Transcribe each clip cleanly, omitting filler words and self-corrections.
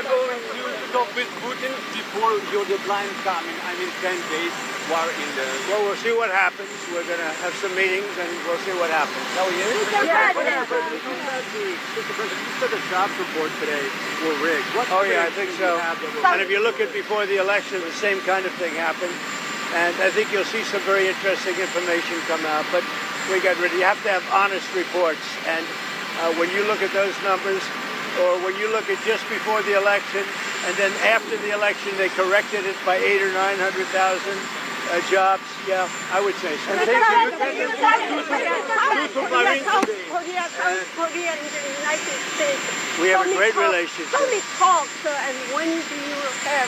are going to talk with Putin before your deadline coming? I mean, 10 days war in the... Well, we'll see what happens. We're going to have some meetings, and we'll see what happens. Oh, yeah? Mr. President, you said the jobs report today were rigged. Oh, yeah, I think so. And if you look at before the election, the same kind of thing happened. And I think you'll see some very interesting information come out. But you have to have honest reports. And when you look at those numbers, or when you look at just before the election, and then after the election they corrected it by 800,000 or 900,000 jobs, yeah, I would say so. Korea in the United States. We have a great relationship. How many talks and when do you have?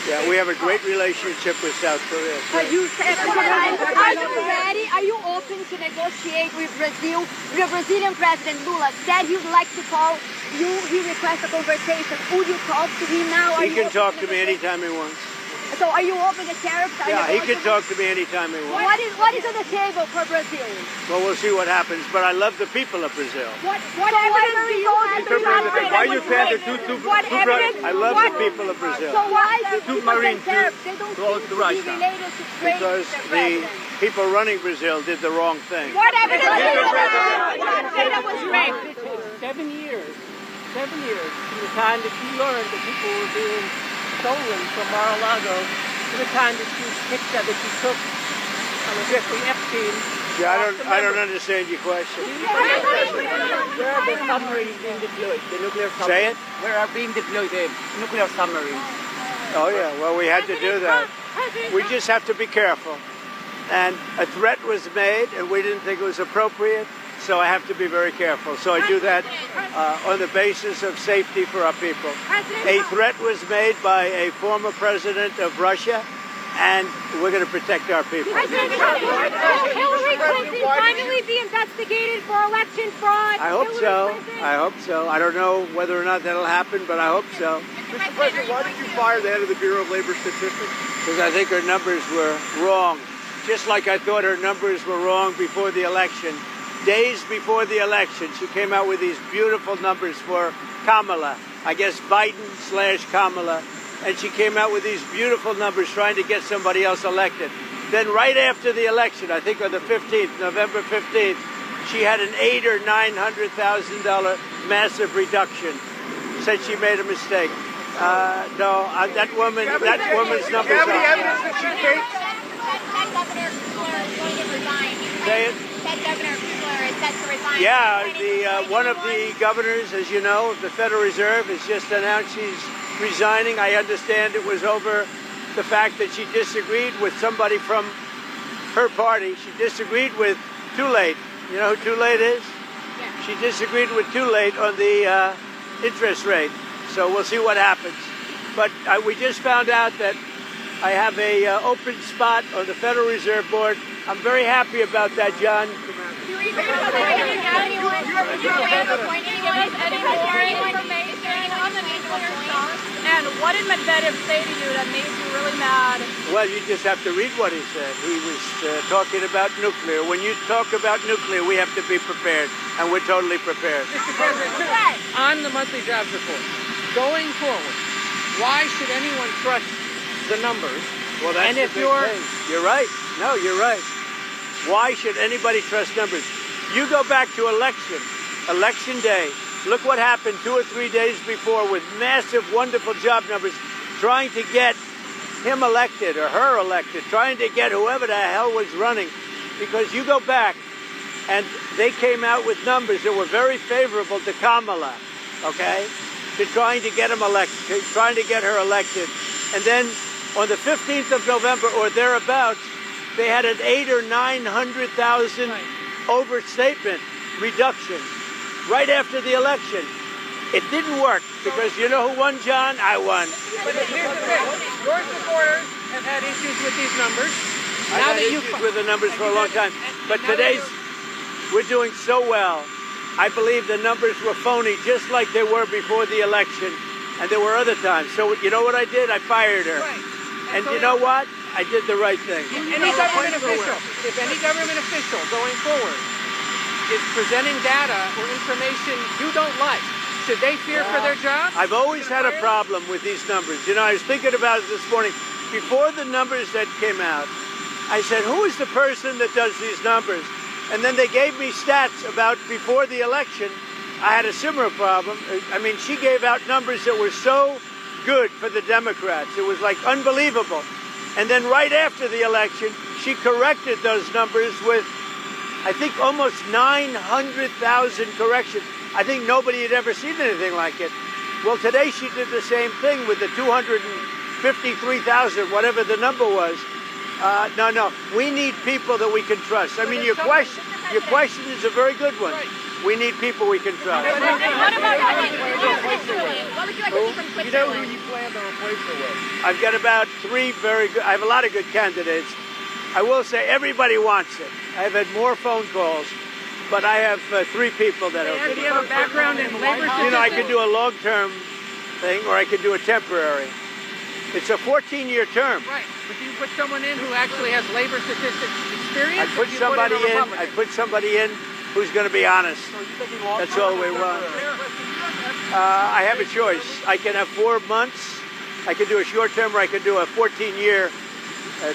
Yeah, we have a great relationship with South Korea. Are you ready? Are you open to negotiate with Brazil? The Brazilian President Lula said he'd like to call you. He requested a conversation. Would you talk to him now? He can talk to me anytime he wants. So are you open to tariffs? Yeah, he can talk to me anytime he wants. What is on the table for Brazil? Well, we'll see what happens. But I love the people of Brazil. What evidence do you have? Why you said the two I love the people of Brazil. So why is two Marines tariffs? They don't close to Russia? Related to trade Because with the president. people running Brazil did the wrong thing. What evidence do you have? That was rigged. 7 years. 7 years from the time that you learned that people were being stolen from Mar-a-Lago to the time that you picked that you took on a Jeffrey Epstein. Yeah, I don't understand your question. Where are the submarines being deployed? The nuclear submarines. Say it? Where are being deployed the nuclear submarines? Oh, yeah. Well, we had to do that. We just have to be careful. And a threat was made, and we didn't think it was appropriate, so I have to be very careful. So I do that on the basis of safety for our people. A threat was made by a former president of Russia, and we're going to protect our people. Will Hillary Clinton finally be investigated for election fraud? I hope so. I hope so. I don't know whether or not that'll happen, but I hope so. Mr. President, why did you fire the head of the Bureau of Labor Statistics? Because I think her numbers were wrong. Just like I thought her numbers were wrong before the election. Days before the election, she came out with these beautiful numbers for Kamala. I guess Biden/Kamala. And she came out with these beautiful numbers trying to get somebody else elected. Then right after the election, I think on the 15th, November 15th, she had an $800,000 or $900,000 massive reduction. Said she made a mistake. No, that woman's numbers How many evidence did she take? That Governor Cooper is going to resign. Say it. That Governor Cooper is set to resign. Yeah, one of the governors, as you know, of the Federal Reserve has just announced she's resigning. I understand it was over the fact that she disagreed with somebody from her party. She disagreed with Too-Late. You know who Too-Late is? Yeah. She disagreed with Too-Late on the interest rate. So we'll see what happens. But we just found out that I have a open spot on the Federal Reserve Board. I'm very happy about that, John. And what did Medvedev say to you that made you really mad? Well, you just have to read what he said. He was talking about nuclear. When you talk about nuclear, we have to be prepared, and we're totally prepared. Mr. President, on the monthly jobs report, going forward, why should anyone trust the numbers? Well, that's and if the big thing. You're right. No, you're right. Why should anybody trust numbers? You go back to election day. Look what happened 2 or 3 days before with massive, wonderful job numbers, trying to get him elected or her elected, trying to get whoever the hell was running. Because you go back, and they came out with numbers that were very favorable to Kamala, okay, to trying to get him elected, trying to get her elected. And then on the 15th of November or thereabouts, they had an 800,000 or 900,000 overstatement reduction right after the election. It didn't work because you know who won, John? I won. But here's the thing. Your supporters have had issues with these numbers. I've had issues with the numbers for a long time. But today's, we're doing so well. I believe the numbers were phony just like they were before the election. And there were other times. So you know what I did? I fired her. Right. And you know what? I did the right thing. If any government official going forward is presenting data or information you don't like, Should they fear for their jobs? I've always had a problem with these numbers. You know, I was thinking about it this morning. Before the numbers that came out, I said, who is the person that does these numbers? And then they gave me stats about before the election. I had a similar problem. I mean, she gave out numbers that were so good for the Democrats. It was like unbelievable. And then right after the election, she corrected those numbers with, I think, almost 900,000 corrections. I think nobody had ever seen anything like it. Well, today she did the same thing with the 253,000, whatever the number was. No, we need people that we can trust. I mean, your question is a very good one. We need people we can trust. What about Switzerland? What would you like to see from You know Switzerland? who you plan to replace her with? I've got about three very good, I have a lot of good candidates. I will say everybody wants it. I've had more phone calls, but I have three people that are. Do you have a background in labor statistics? You know, I could do a long-term thing or I could do a temporary. It's a 14-year term. Right, but do you put someone in who actually has labor statistics experience? I put somebody in who's going to be honest. That's all we want. I have a choice. I can have 4 months. I can do a short term, or I can do a 14-year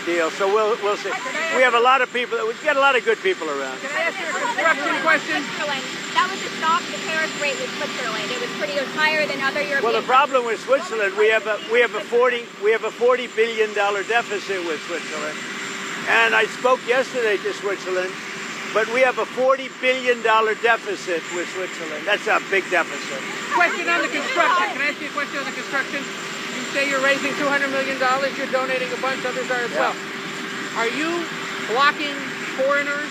deal. So we'll see. We have a lot of people. We get a lot of good people around. Can I ask you a construction question? Switzerland. That was to stop the tariff rate with Switzerland. It was higher than other European. Well, the problem with Switzerland, we have a $40 billion deficit with Switzerland, and I spoke yesterday to Switzerland, but we have a $40 billion deficit with Switzerland. That's a big deficit. Question on the construction. Can I ask you a question on the construction? You say you're raising $200 million. You're donating a bunch. Others are as well. Are you blocking foreigners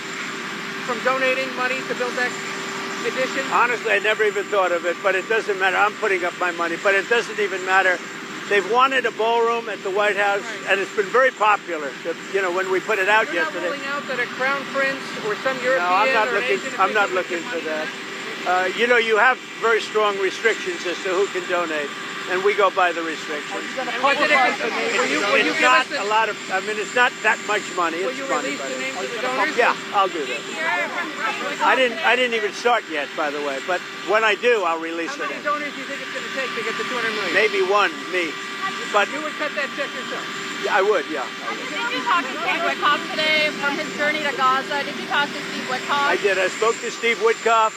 from donating money to build that addition? Honestly, I never even thought of it, but it doesn't matter. I'm putting up my money, but it doesn't even matter. They've wanted a ballroom at the White House, and it's been very popular. You know, when we put it out You're yesterday. not ruling out that a crown prince or some European No, I'm not or an looking. Asian I'm not official looking would for give money that. You know, you have very strong restrictions as to who can donate, and we go by the restrictions. It's not a lot of. I mean, it's not that much money. Will It's you money, release but the names of the donors? yeah, I'll do that. I didn't even start yet, by the way. But when I do, I'll release How it. many donors do you think it's going to take to get to $200 million? Maybe one, me. But You would cut that check yourself. yeah, I would, yeah. Did you talk to Steve Witkoff today from his journey to Gaza? Did you talk to Steve Witkoff? I did. I spoke to Steve Witkoff.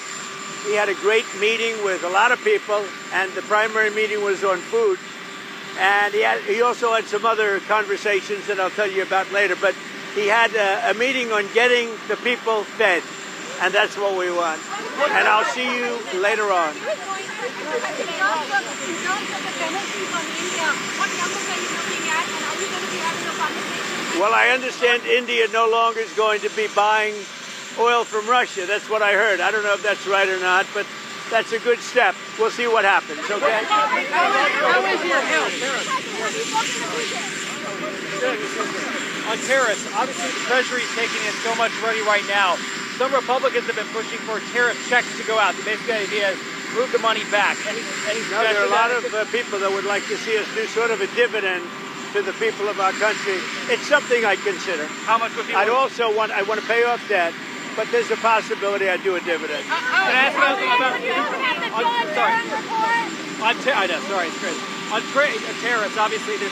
He had a great meeting with a lot of people, and the primary meeting was on food. And he also had some other conversations that I'll tell you about later. But he had a meeting on getting the people fed, and that's what we want. And I'll see you later on. Well, I understand India no longer is going to be buying oil from Russia. That's what I heard. I don't know if that's right or not, but that's a good step. We'll see what happens, okay? How is your health? On tariffs, obviously the Treasury is taking in so much money right now. Some Republicans have been pushing for tariff checks to go out. The basic idea is move the money back. Any No, there are a lot of people that would like to see us do sort of a dividend to the people of our country. It's something I consider. How much would people? I want to pay off debt, but there's a possibility I do a dividend. Can I ask about I know, sorry, it's Chris. on tariffs, obviously there's